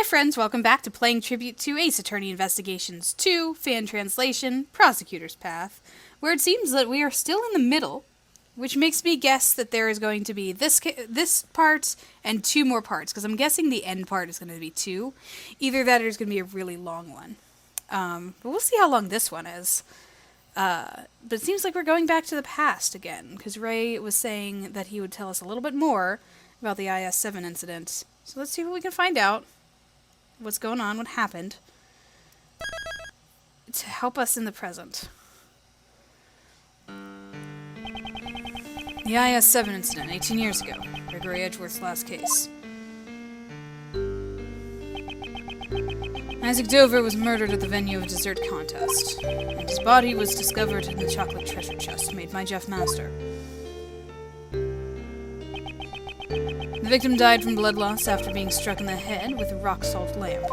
Hi friends, welcome back to Playing Tribute to Ace Attorney Investigations 2, Fan Translation, Prosecutor's Path, where it seems that we are still in the middle, which makes me guess that there is going to be this part and two more parts, because I'm guessing the end part is going to be two. Either that or it's going to be a really long one. But we'll see how long this one is. But it seems like we're going back to the past again, because Ray was saying that he would tell us a little bit more about the IS-7 incident. So let's see what we can find out. What's going on, what happened, to help us in the present. The IS-7 incident, 18 years ago. Gregory Edgeworth's last case. Isaac Dover was murdered at the venue of a dessert contest, and his body was discovered in the chocolate treasure chest made by Jeff Master. The victim died from blood loss after being struck in the head with a rock salt lamp.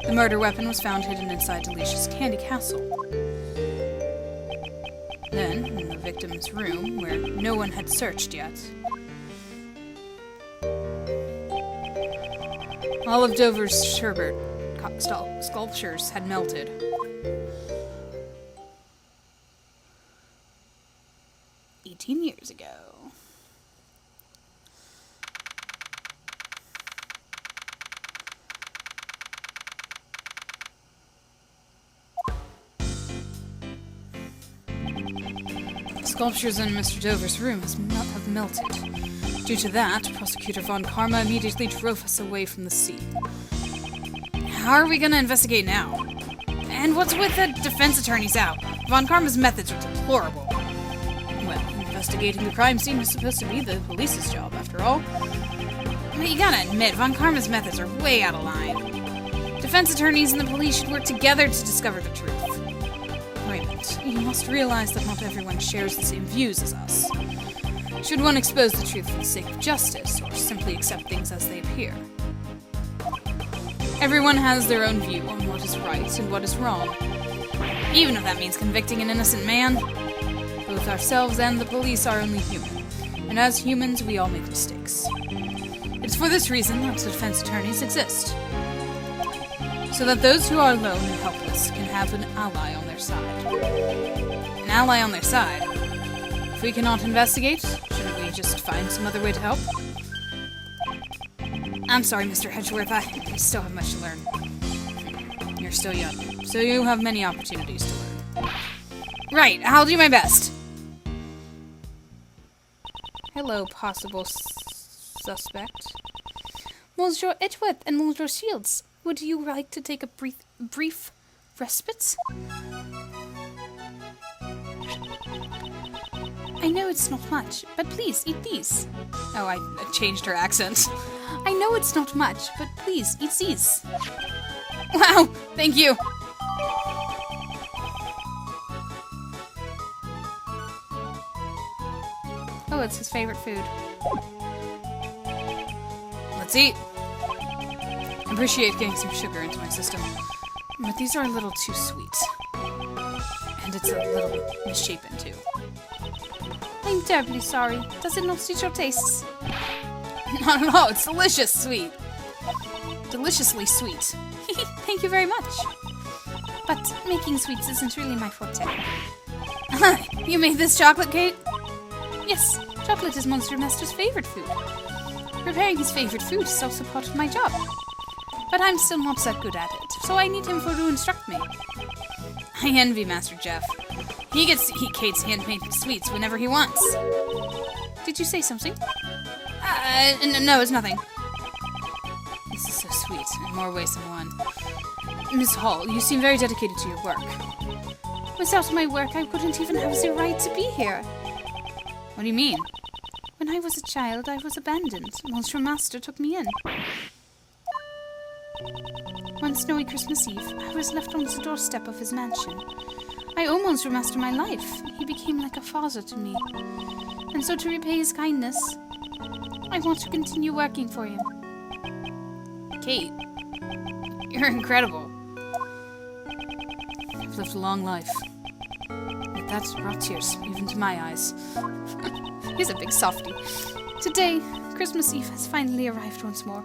The murder weapon was found hidden inside Delicia's candy castle. Then, in the victim's room, where no one had searched yet, all of Dover's sherbet sculptures had melted. "18 years ago. Sculptures in Mr. Dover's room have melted. Due to that, Prosecutor Von Karma immediately drove us away from the scene. How are we going to investigate now? And what's with the defense attorneys out? Von Karma's methods are deplorable. Well, investigating the crime scene is supposed to be the police's job, after all. But you gotta admit, Von Karma's methods are way out of line. Defense attorneys and the police should work together to discover the truth. Raymond, you must realize that not everyone shares the same views as us. Should one expose the truth for the sake of justice, or simply accept things as they appear? Everyone has their own view on what is right and what is wrong, even if that means convicting an innocent man. Both ourselves and the police are only human, and as humans we all make mistakes. It's for this reason that defense attorneys exist, so that those who are alone and helpless can have an ally on their side. An ally on their side? If we cannot investigate, shouldn't we just find some other way to help? I'm sorry, Mr. Edgeworth, I still have much to learn. You're still young, so you have many opportunities to learn. Right, I'll do my best. Hello, possible suspect. Monsieur Edgeworth and Monsieur Shields, would you like to take a brief respite? I know it's not much, but please, eat these. Oh, I changed her accent. I know it's not much, but please, eat these. Wow, thank you. Oh, it's his favorite food. Let's eat. I appreciate getting some sugar into my system, but these are a little too sweet. And it's a little misshapen, too. I'm terribly sorry. Does it not suit your tastes? Not at all. It's delicious sweet. Deliciously sweet. Thank you very much. But making sweets isn't really my forte. You made this chocolate cake? Yes, chocolate is Monster Master's favorite food. Preparing his favorite food is also part of my job. But I'm still not that good at it, so I need him to instruct me. I envy Master Jeff. He gets to eat Kate's handmade sweets whenever he wants. Did you say something? No, it's nothing. This is so sweet, in more ways than one. Miss Hall, you seem very dedicated to your work. Without my work, I wouldn't even have the right to be here. What do you mean? When I was a child, I was abandoned. Monsieur Master took me in. One snowy Christmas Eve, I was left on the doorstep of his mansion. I owe Monsieur Master my life. He became like a father to me. And so to repay his kindness, I want to continue working for him. Kate, you're incredible. I've lived a long life. But that brought tears, even to my eyes. He's a big softie. Today, Christmas Eve has finally arrived once more.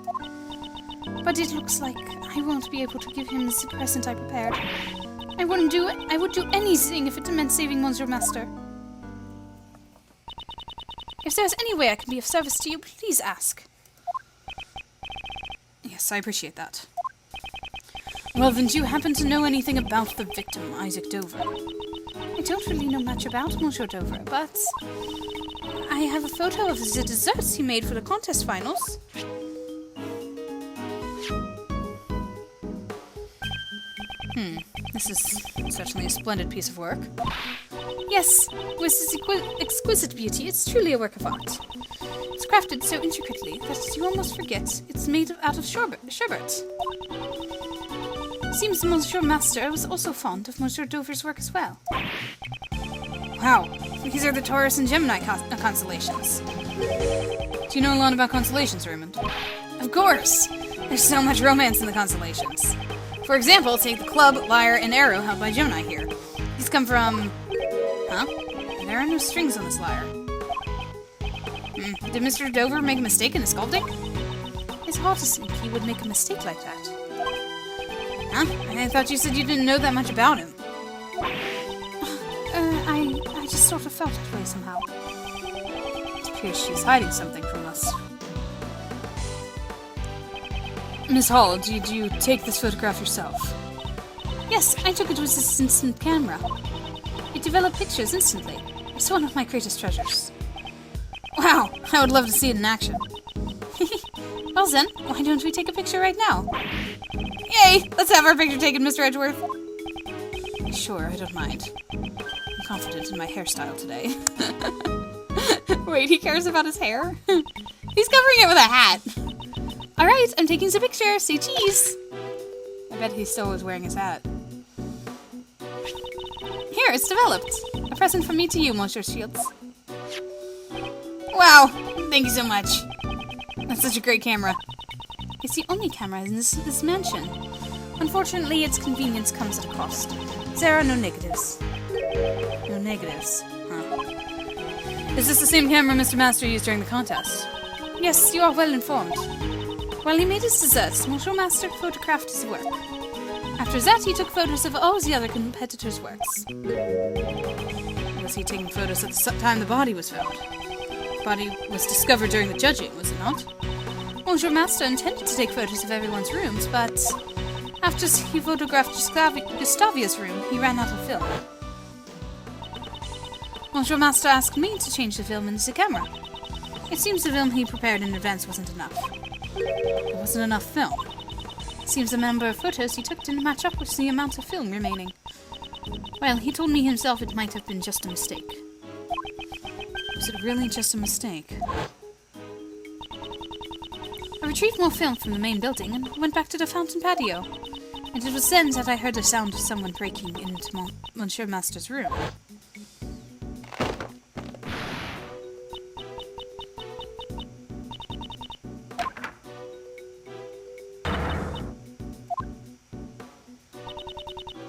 But it looks like I won't be able to give him the present I prepared. I wouldn't do it. I would do anything if it meant saving Monsieur Master. If there's any way I can be of service to you, please ask. Yes, I appreciate that. Well, then, do you happen to know anything about the victim, Isaac Dover? I don't really know much about Monsieur Dover, but I have a photo of the desserts he made for the contest finals. This is certainly a splendid piece of work. Yes, with its exquisite beauty, it's truly a work of art. It's crafted so intricately that you almost forget it's made out of sherbet. Seems Monsieur Master was also fond of Monsieur Dover's work as well. Wow, these are the Taurus and Gemini constellations. Do you know a lot about constellations, Raymond? Of course! There's so much romance in the constellations. For example, take the club, lyre, and arrow held by Gemini here. These come from... Huh? There are no strings on this lyre. Did Mr. Dover make a mistake in his sculpting? It's hard to think he would make a mistake like that. Huh? I thought you said you didn't know that much about him. I just sort of felt that way somehow. It appears she's hiding something from us. Miss Hall, did you take this photograph yourself? Yes, I took it with this instant camera. It developed pictures instantly. It's one of my greatest treasures. Wow, I would love to see it in action. Well then, why don't we take a picture right now? Yay! Let's have our picture taken, Mr. Edgeworth. Sure, I don't mind. I'm confident in my hairstyle today. Wait, he cares about his hair? He's covering it with a hat. Alright, I'm taking some picture. Say cheese. I bet he still was wearing his hat. Here, it's developed. A present from me to you, Monsieur Shields. Wow, thank you so much. That's such a great camera. It's the only camera in this mansion. Unfortunately, its convenience comes at a cost. There are no negatives. No negatives, huh? Is this the same camera Mr. Master used during the contest? Yes, you are well informed. While he made his desserts, Monsieur Master photographed his work. After that, he took photos of all the other competitors' works. Was he taking photos at the time the body was found? The body was discovered during the judging, was it not? Monsieur Master intended to take photos of everyone's rooms, but after he photographed Gustavia's room, he ran out of film. Monsieur Master asked me to change the film into the camera. It seems the film he prepared in advance wasn't enough. There wasn't enough film. It seems the number of photos he took didn't match up with the amount of film remaining. Well, he told me himself it might have been just a mistake. Was it really just a mistake? I retrieved more film from the main building and went back to the fountain patio. And it was then that I heard the sound of someone breaking into Monsieur Master's room.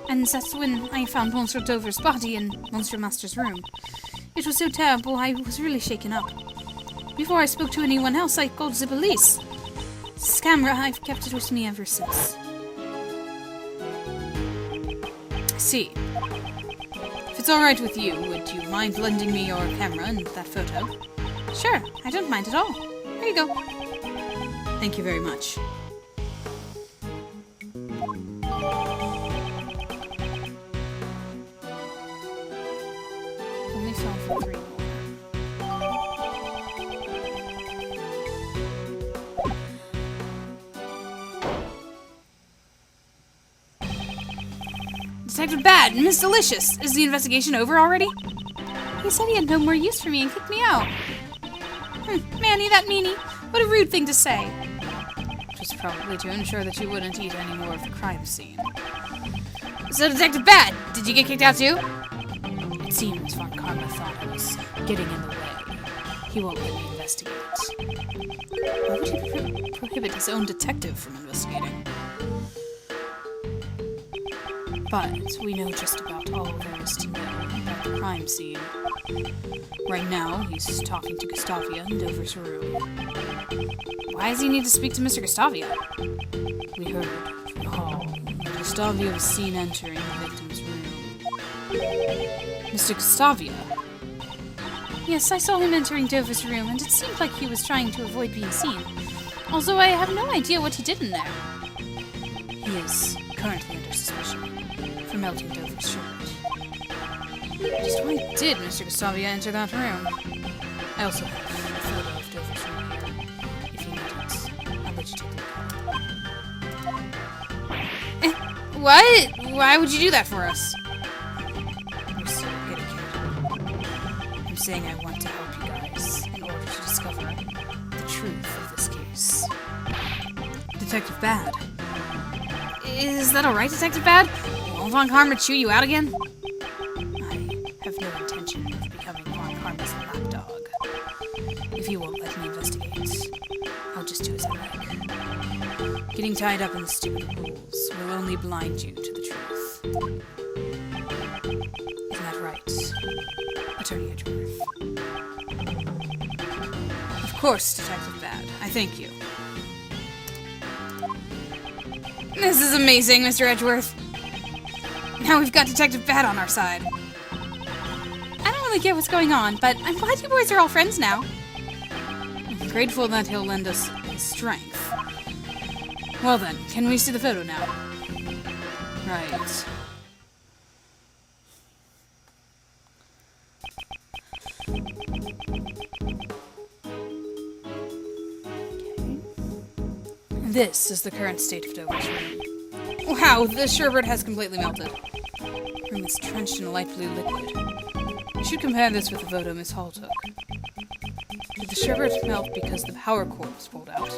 And that's when I found Monsieur Dover's body in Monsieur Master's room. It was so terrible, I was really shaken up. Before I spoke to anyone else, I called the police. This camera, I've kept it with me ever since. I see. If it's alright with you, would you mind lending me your camera and that photo? Sure, I don't mind at all. Here you go. Thank you very much. Only film for 3 more. Detective Bad, Miss Delicious, is the investigation over already? He said he had no more use for me and kicked me out. Manny, that meanie. What a rude thing to say. Just probably to ensure that you wouldn't eat any more of the crime scene. So, Detective Bad, did you get kicked out too? It seems Von Karma thought I was getting in the way. He won't let me investigate. Why would he prohibit his own detective from investigating? But we know just about all there is to know about the crime scene. Right now, he's talking to Gustavia in Dover's room. Why does he need to speak to Mr. Gustavia? We heard from the hall that Gustavia was seen entering the victim's room. Mr. Gustavia? Yes, I saw him entering Dover's room, and it seemed like he was trying to avoid being seen. Also, I have no idea what he did in there. He is currently under suspicion for melting Dover's sherbet. Just why did Mr. Gustavia enter that room? I also have a photo of Dover's room here. If you need it, I'll let you take a look. What? Why would you do that for us? You're so good at I'm saying I want to help you guys in order to discover the truth of this case. Detective Bad. Is that alright, Detective Bad? Won't Von Karma chew you out again? I have no intention of becoming Von Karma's lapdog. If you won't let me investigate, I'll just do as I like. Getting tied up in the stupid rules will only blind you to the truth. Isn't that right, Attorney Edgeworth? Of course, Detective Bad. I thank you. This is amazing, Mr. Edgeworth. Now we've got Detective Bad on our side. I don't really get what's going on, but I'm glad you boys are all friends now. I'm grateful that he'll lend us his strength. Well then, can we see the photo now? Right. This is the current state of Dover's room. Wow, the sherbet has completely melted. The room is drenched in a light blue liquid. You should compare this with the photo Miss Hall took. Did the sherbet melt because the power cord was pulled out?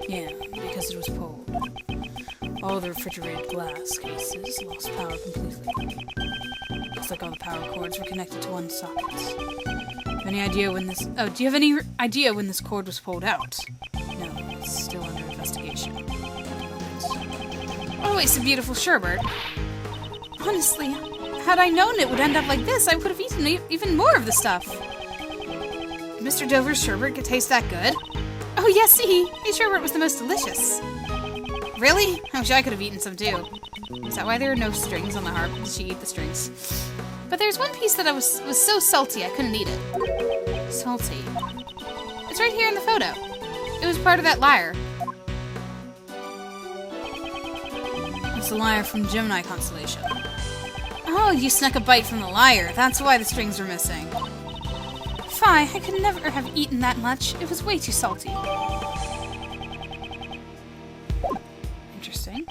Yeah, because it was pulled. All the refrigerated glass cases lost power completely. Looks like all the power cords were connected to one socket. Have any idea when this... Oh, do you have any idea when this cord was pulled out? No, it's still under investigation. Always a beautiful sherbet. Honestly, had I known it would end up like this, I would have eaten even more of the stuff. Did Mr. Dover's sherbet could taste that good? Oh yes, see, his sherbet was the most delicious. Really? I wish I could have eaten some too. Is that why there are no strings on the harp? Did she eat the strings? But there's one piece that was so salty I couldn't eat it. Salty. It's right here in the photo. It was part of that lyre. It's the lyre from Gemini constellation. Oh, you snuck a bite from the lyre. That's why the strings were missing. Fie, I could never have eaten that much. It was way too salty. Interesting.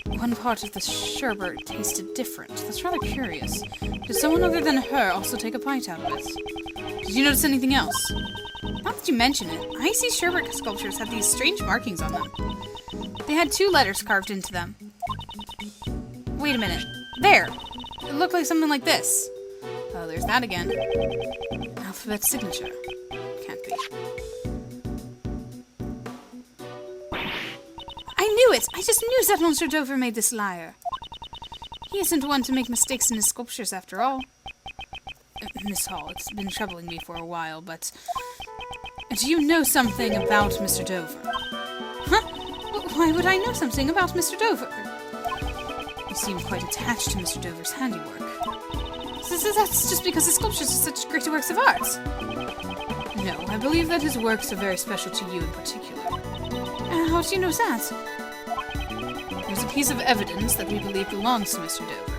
One part of the sherbet tasted different. That's rather curious. Did someone other than her also take a bite out of it? Did you notice anything else? Not that you mention it, icy sherbet sculptures had these strange markings on them. They had 2 letters carved into them. Wait a minute. There! It looked like something like this. Oh, there's that again. Alphabet signature. Can't be. I knew it! I just knew that Monsieur Dover made this lyre. He isn't one to make mistakes in his sculptures after all. Miss Hall, it's been troubling me for a while, but... Do you know something about Mr. Dover? Huh? Why would I know something about Mr. Dover? You seem quite attached to Mr. Dover's handiwork. That's just because his sculptures are such great works of art. No, I believe that his works are very special to you in particular. How do you know that? There's a piece of evidence that we believe belongs to Mr. Dover.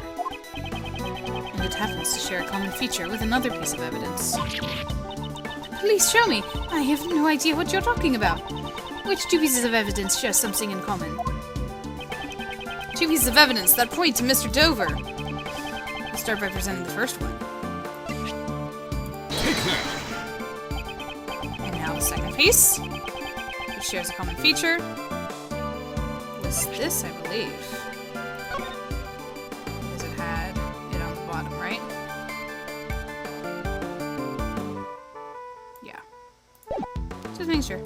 And it happens to share a common feature with another piece of evidence. Please show me. I have no idea what you're talking about. Which 2 pieces of evidence share something in common? 2 pieces of evidence that point to Mr. Dover. Let's start by presenting the first one. And now the second piece, which shares a common feature. Was this, I believe. Because it had it on the bottom, right? Yeah. Just making sure.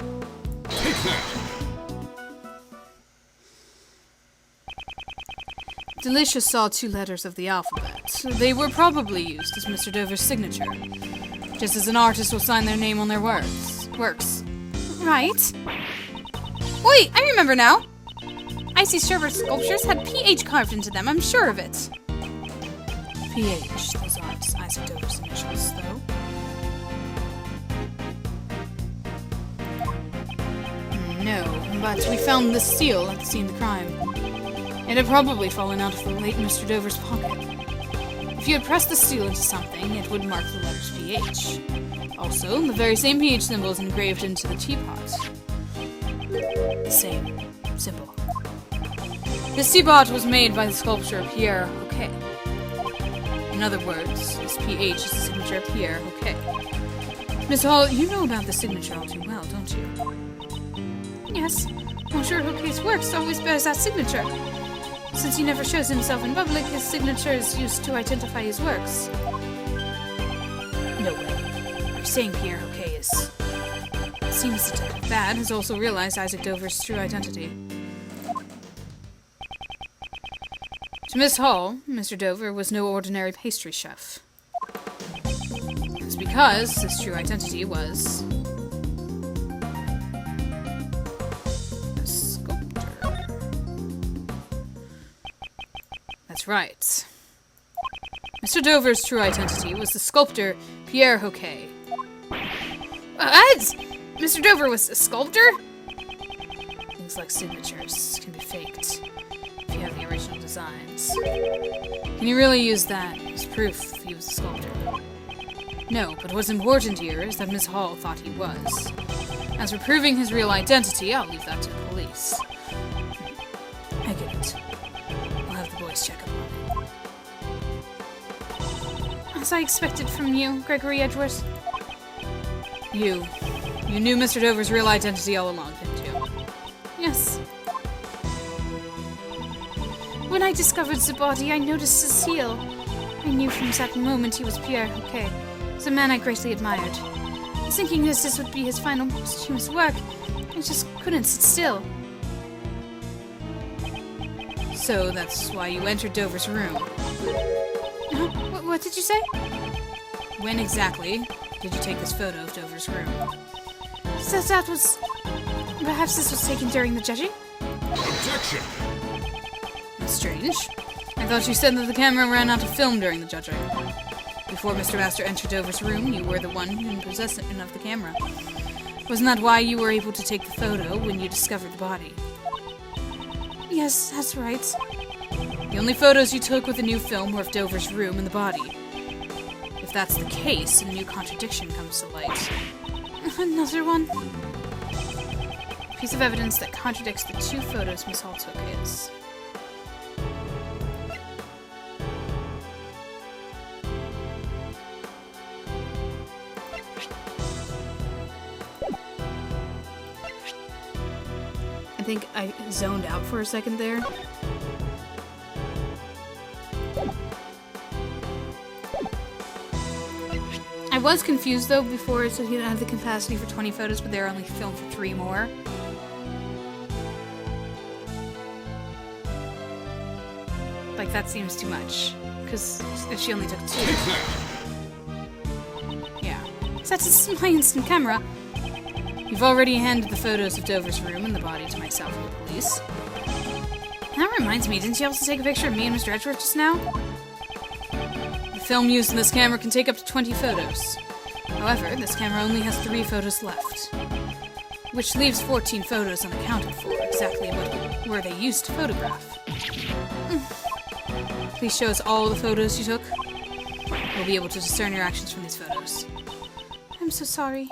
Delicious saw 2 letters of the alphabet. They were probably used as Mr. Dover's signature, just as an artist will sign their name on their works. Right. Wait, I remember now! Icy Sherbert sculptures had PH carved into them, I'm sure of it. PH, those aren't Isaac Dover's initials, though. No, but we found the seal at the scene of the crime. It had probably fallen out of the late Mr. Dover's pocket. If you had pressed the seal into something, it would mark the letters PH. Also, the very same PH symbol is engraved into the teapot. The same symbol. This teapot was made by the sculptor Pierre Hoquet. In other words, this PH is the signature of Pierre Hoquet. Miss Hall, you know about the signature all too well, don't you? Yes, Monsieur Hoquet's works always bears that signature. Since he never shows himself in public, his signature is used to identify his works. No way. You're saying Pierre Hoquet is... It seems Detective Bad has also realized Isaac Dover's true identity. To Miss Hall, Mr. Dover was no ordinary pastry chef. It was because his true identity was... a sculptor. That's right. Mr. Dover's true identity was the sculptor Pierre Hoquet. Mr. Dover was a sculptor? Things like signatures can be faked if you have the original designs. Can you really use that as proof he was a sculptor? No, but what's important here is that Miss Hall thought he was. As for proving his real identity, I'll leave that to the police. I get it. I'll have the boys check up on it. As I expected from you, Gregory Edgeworth. You knew Mr. Dover's real identity all along, didn't you? Yes. When I discovered the body, I noticed his heel. I knew from that moment he was Pierre Hoquet, the man I greatly admired. Thinking this would be his final posthumous work, I just couldn't sit still. So that's why you entered Dover's room. What did you say? When exactly did you take this photo of Dover's room? So that was... Perhaps this was taken during the judging? Objection! That's strange. I thought you said that the camera ran out of film during the judging. Before Mr. Master entered Dover's room, you were the one in possession of the camera. Wasn't that why you were able to take the photo when you discovered the body? Yes, that's right. The only photos you took with the new film were of Dover's room and the body. If that's the case, a new contradiction comes to light. Another one? A piece of evidence that contradicts the 2 photos Miss Hall took is... I think I zoned out for a second there. I was confused though before it said he didn't have the capacity for 20 photos, but they were only filmed for 3 more. Like, that seems too much. Because if she only took 2. Yeah. That's my instant camera. You've already handed the photos of Dover's room and the body to myself and the police. That reminds me, didn't you also take a picture of me and Mr. Edgeworth just now? The film used in this camera can take up to 20 photos. However, this camera only has 3 photos left, which leaves 14 photos unaccounted for, exactly what were they used to photograph. Please show us all the photos you took. We'll be able to discern your actions from these photos. I'm so sorry.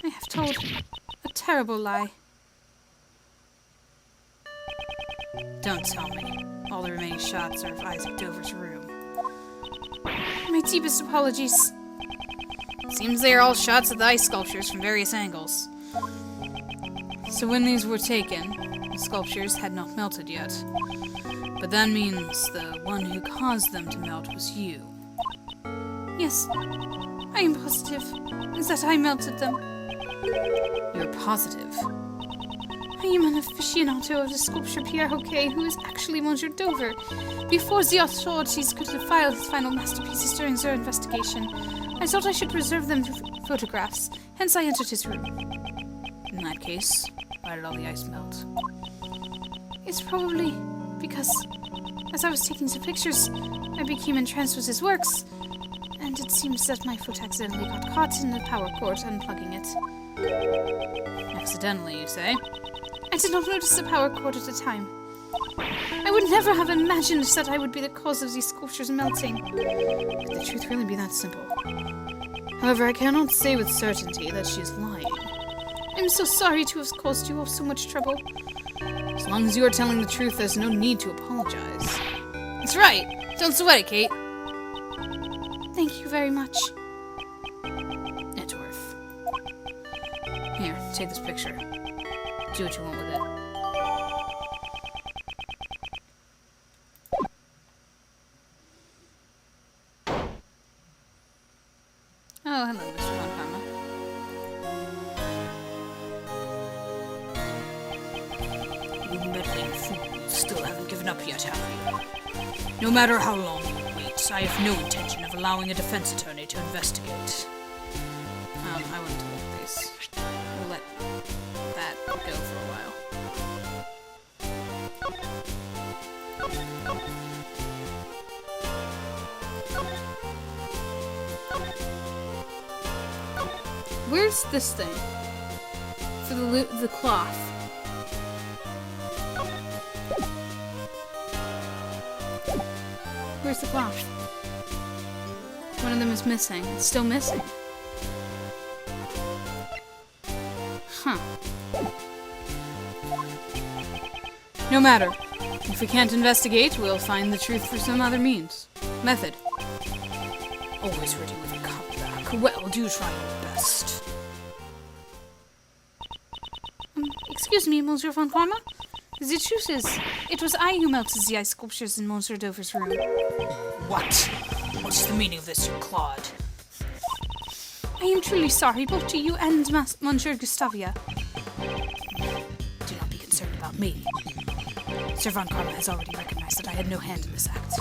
I have told a terrible lie. Don't tell me. All the remaining shots are of Isaac Dover's room. My deepest apologies. Seems they are all shots of the ice sculptures from various angles. So when these were taken, the sculptures had not melted yet. But that means the one who caused them to melt was you. Yes, I am positive that I melted them. You're positive? I am an aficionado of the sculpture Pierre Hoquet, who is actually Monsieur Dover. Before the authorities could file his final masterpieces during their investigation, I thought I should preserve them for photographs. Hence I entered his room. In that case, why did all the ice melt? It's probably because, as I was taking the pictures, I became entranced with his works, and it seems that my foot accidentally got caught in the power cord, unplugging it. Accidentally, you say? I did not notice the power cord at the time. I would never have imagined that I would be the cause of these sculptures melting. Could the truth really be that simple? However, I cannot say with certainty that she is lying. I'm so sorry to have caused you all so much trouble. As long as you are telling the truth, there's no need to apologize. That's right! Don't sweat it, Kate! Thank you very much. Edgeworth. Here, take this picture. Do what you want with it. Oh, hello, Mr. Von Karma. You meddling fools still haven't given up yet, have you? No matter how long you wait, I have no intention of allowing a defense attorney to investigate. I want to look at this. We'll let that go for a while. Where's this thing? For the cloth. Where's the cloth? One of them is missing. It's still missing. Huh. No matter. If we can't investigate, we'll find the truth through some other means. Method. Always ready with a comeback. Well, do try your best. Excuse me, Monsieur Von Karma? The truth is, it was I who melted the ice sculptures in Monsieur Dover's room. What? What's the meaning of this, you clod? I am truly sorry, both to you and Monsieur Gustavia. Do not be concerned about me. Sir Von Karma has already recognized that I had no hand in this act.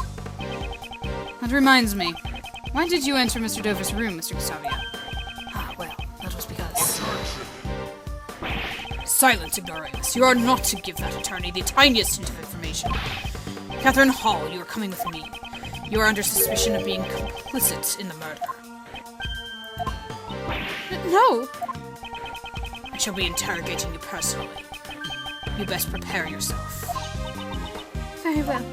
That reminds me. Why did you enter Mr. Dover's room, Mr. Gustavia? Ah, well, that was because... Silence, Ignoramus. You are not to give that attorney the tiniest hint of information. Catherine Hall, you are coming with me. You are under suspicion of being complicit in the murder. No! I shall be interrogating you personally. You best prepare yourself. Very well.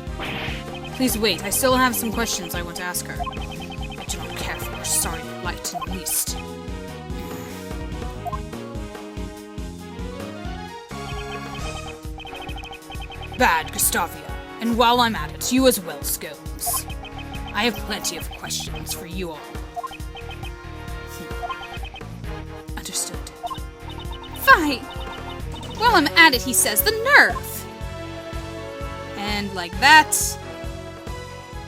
Please wait, I still have some questions I want to ask her. I do not care for your sorry plight in the least. Bad, Gustavia. And while I'm at it, you as well, Scones. I have plenty of questions for you all. Understood. Fine! While I'm at it, he says, the nerve! And like that...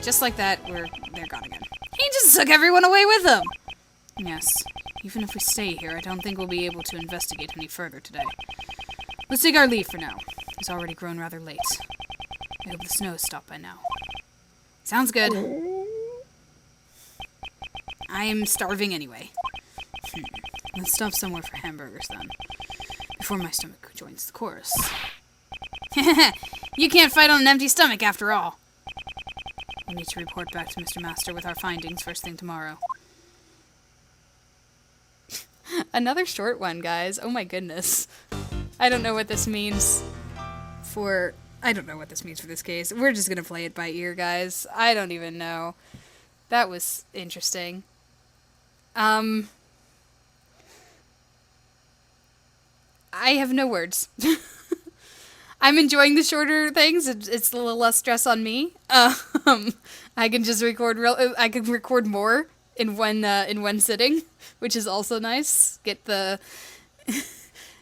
Just like that, they're gone again. He just took everyone away with him! Yes. Even if we stay here, I don't think we'll be able to investigate any further today. Let's take our leave for now. It's already grown rather late. I hope the snow has stopped by now. Sounds good. I am starving anyway. Let's stop somewhere for hamburgers then. Before my stomach joins the chorus. You can't fight on an empty stomach after all. We need to report back to Mr. Master with our findings first thing tomorrow. Another short one, guys. Oh my goodness. I don't know what this means for... I don't know what this means for this case. We're just gonna play it by ear, guys. I don't even know. That was interesting. I have no words. I'm enjoying the shorter things. It's a little less stress on me. I can just record I can record more in one sitting, which is also nice. Get the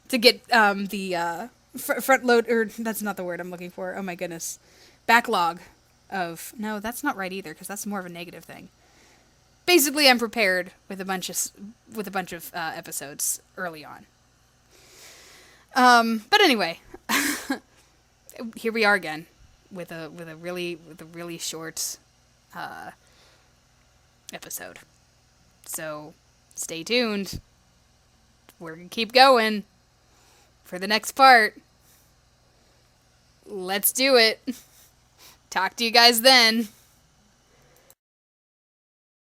to get the front load, or that's not the word I'm looking for. Oh my goodness, backlog of no, that's not right either because that's more of a negative thing. Basically, I'm prepared with a bunch of episodes early on. But anyway, here we are again with a really short episode. So stay tuned. We're gonna keep going for the next part. Let's do it. Talk to you guys then.